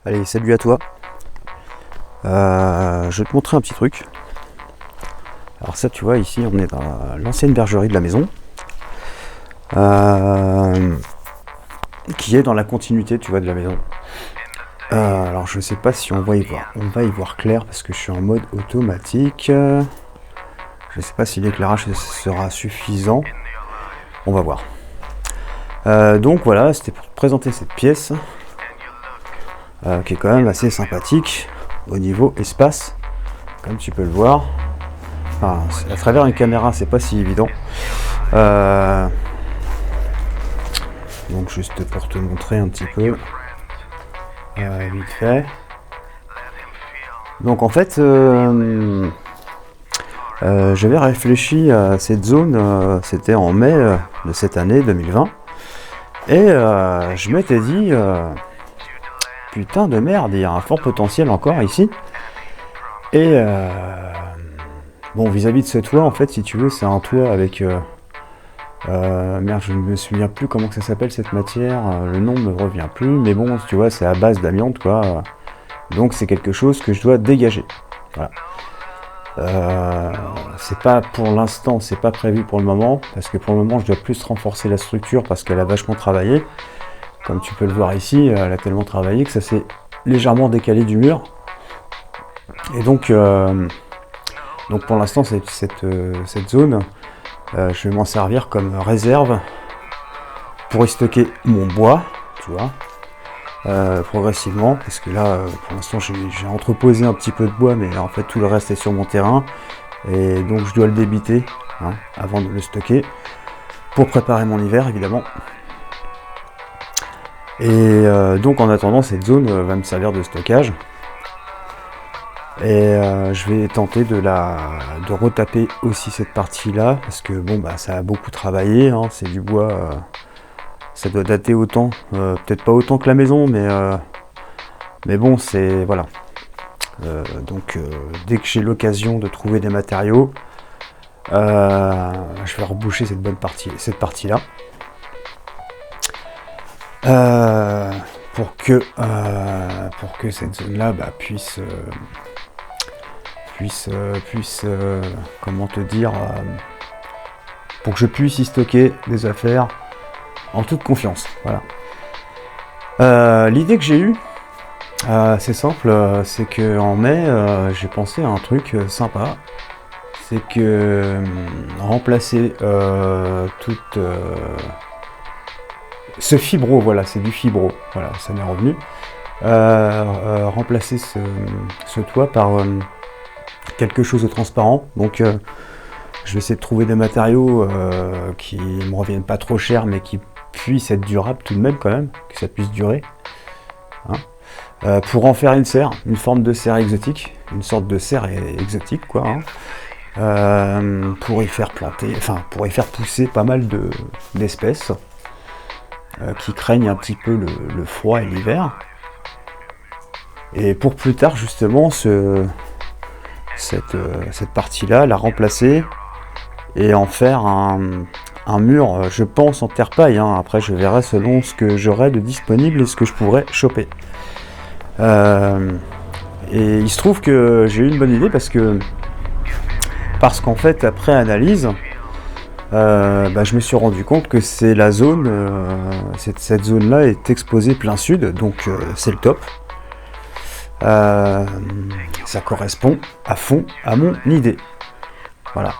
Allez, salut à toi. Je vais te montrer un petit truc. Alors ça, tu vois, ici, on est dans l'ancienne bergerie de la maison, qui est dans la continuité, tu vois, de la maison. Alors je sais pas si on va y voir clair parce que je suis en mode automatique. Je sais pas si l'éclairage sera suffisant. On va voir. Donc voilà, c'était pour te présenter cette pièce qui est quand même assez sympathique au niveau espace, comme tu peux le voir. Enfin, à travers une caméra, c'est pas si évident. Donc juste pour te montrer un petit peu vite fait. Donc en fait, j'avais réfléchi à cette zone, c'était en mai de cette année 2020, et je m'étais dit, putain de merde, il y a un fort potentiel encore ici. Et bon, vis-à-vis de ce toit, en fait, si tu veux, c'est un toit avec merde, je ne me souviens plus comment que ça s'appelle cette matière, le nom ne me revient plus, mais bon, tu vois, c'est à base d'amiante, quoi. Donc c'est quelque chose que je dois dégager. Voilà. C'est pas pour l'instant, c'est pas prévu pour le moment, parce que pour le moment, je dois plus renforcer la structure parce qu'elle a vachement travaillé. Comme tu peux le voir ici, elle a tellement travaillé que ça s'est légèrement décalé du mur. Et donc pour l'instant, cette zone, je vais m'en servir comme réserve pour y stocker mon bois, tu vois, progressivement, parce que là, pour l'instant, j'ai entreposé un petit peu de bois, mais en fait, tout le reste est sur mon terrain, et donc je dois le débiter avant de le stocker, pour préparer mon hiver, évidemment. Et donc, en attendant, cette zone va me servir de stockage. Et je vais tenter de retaper aussi cette partie là parce que bon bah ça a beaucoup travaillé, hein, c'est du bois, ça doit dater autant, peut-être pas autant que la maison, mais bon c'est voilà. Donc dès que j'ai l'occasion de trouver des matériaux, je vais reboucher cette partie là pour que cette zone là puisse comment te dire, pour que je puisse y stocker des affaires en toute confiance. Voilà. L'idée que j'ai eue, c'est simple, c'est que en mai, j'ai pensé à un truc sympa, c'est que remplacer toute ce fibro, voilà, c'est du fibro, voilà, ça m'est revenu. Remplacer ce toit par quelque chose de transparent, donc je vais essayer de trouver des matériaux qui me reviennent pas trop cher mais qui puissent être durables tout de même quand même, que ça puisse durer, hein. Pour en faire une serre, une forme de serre exotique, une sorte de serre exotique quoi, hein. Pour y faire planter, enfin pour y faire pousser pas mal d'espèces qui craignent un petit peu le froid et l'hiver, et pour plus tard justement cette partie-là, la remplacer et en faire un mur, je pense en terre-paille, hein. Après je verrai selon ce que j'aurai de disponible et ce que je pourrais choper. Et il se trouve que j'ai eu une bonne idée parce qu'en fait après analyse, je me suis rendu compte que c'est la zone, cette zone-là est exposée plein sud, donc c'est le top. Ça correspond à fond à mon idée. Voilà.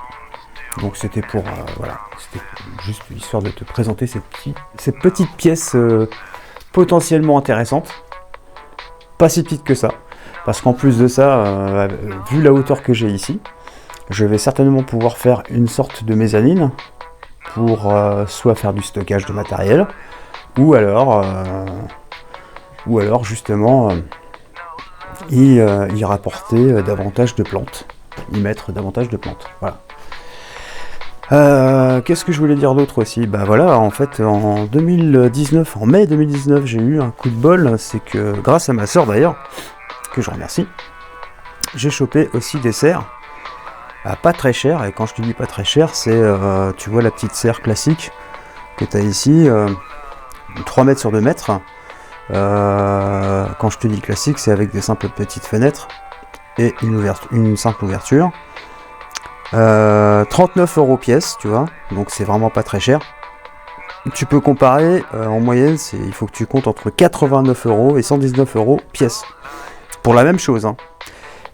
Donc c'était pour voilà, c'était juste histoire de te présenter cette petite pièce potentiellement intéressante. Pas si petite que ça, parce qu'en plus de ça, vu la hauteur que j'ai ici, je vais certainement pouvoir faire une sorte de mezzanine pour soit faire du stockage de matériel, ou alors justement y rapporter davantage de plantes, y mettre davantage de plantes. Voilà. Qu'est-ce que je voulais dire d'autre aussi? Bah voilà, en fait, en mai 2019, j'ai eu un coup de bol, c'est que grâce à ma soeur d'ailleurs, que je remercie, j'ai chopé aussi des serres, pas très chères, et quand je te dis pas très cher, c'est, tu vois la petite serre classique que tu as ici, 3 mètres sur 2 mètres, Quand je te dis classique, c'est avec des simples petites fenêtres et une simple ouverture. 39 € pièce, tu vois, donc c'est vraiment pas très cher. Tu peux comparer, en moyenne, il faut que tu comptes entre 89 € et 119 € pièce. Pour la même chose, hein.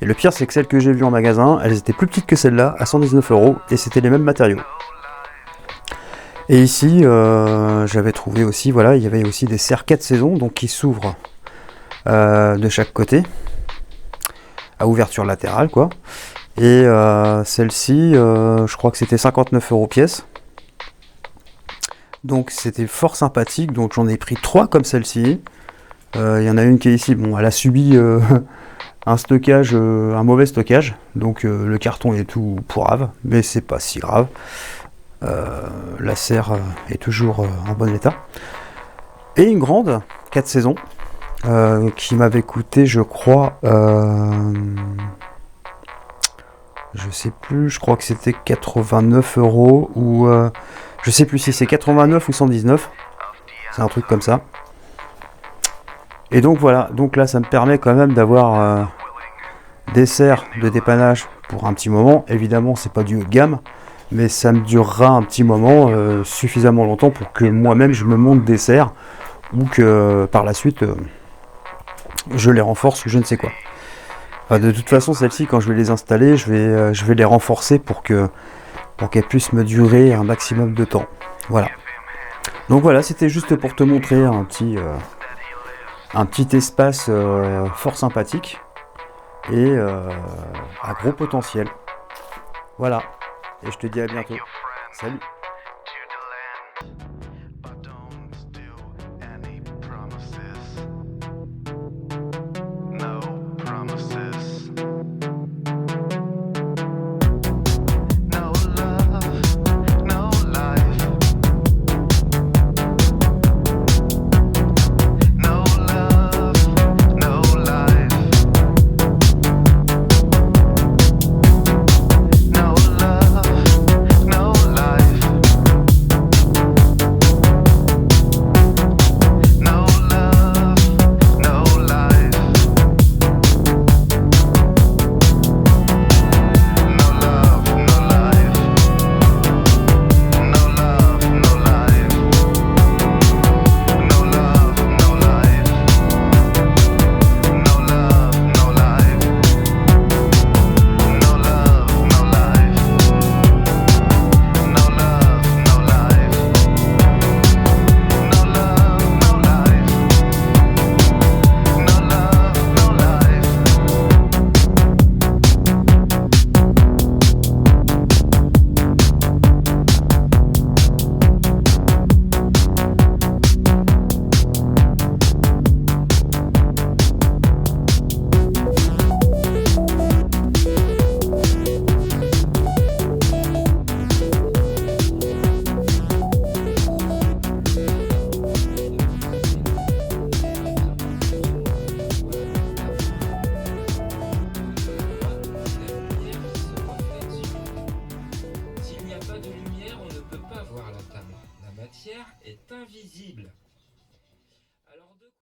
Et le pire, c'est que celles que j'ai vues en magasin, elles étaient plus petites que celles-là, à 119 € et c'était les mêmes matériaux. Et ici, j'avais trouvé aussi, voilà, il y avait aussi des serres 4 saisons, donc qui s'ouvrent de chaque côté, à ouverture latérale, quoi. Et celle-ci, je crois que c'était 59 € pièce. Donc c'était fort sympathique, donc j'en ai pris 3 comme celle-ci. Il y en a une qui est ici, bon, elle a subi un stockage, un mauvais stockage, donc le carton est tout pourrave, mais c'est pas si grave. La serre est toujours en bon état. Et une grande, 4 saisons, qui m'avait coûté, je crois, je sais plus, je crois que c'était 89 € ou je sais plus si c'est 89 ou 119, c'est un truc comme ça. Et donc voilà, donc là ça me permet quand même d'avoir des serres de dépannage pour un petit moment. Évidemment c'est pas du haut de gamme, mais ça me durera un petit moment, suffisamment longtemps pour que moi-même je me monte des serres ou que par la suite je les renforce ou je ne sais quoi. Enfin, de toute façon celles-ci quand je vais les installer je vais les renforcer pour qu'elles puissent me durer un maximum de temps. Voilà. Donc voilà, c'était juste pour te montrer un petit espace fort sympathique et à gros potentiel. Voilà. Et je te dis à bientôt. Salut. La matière est invisible.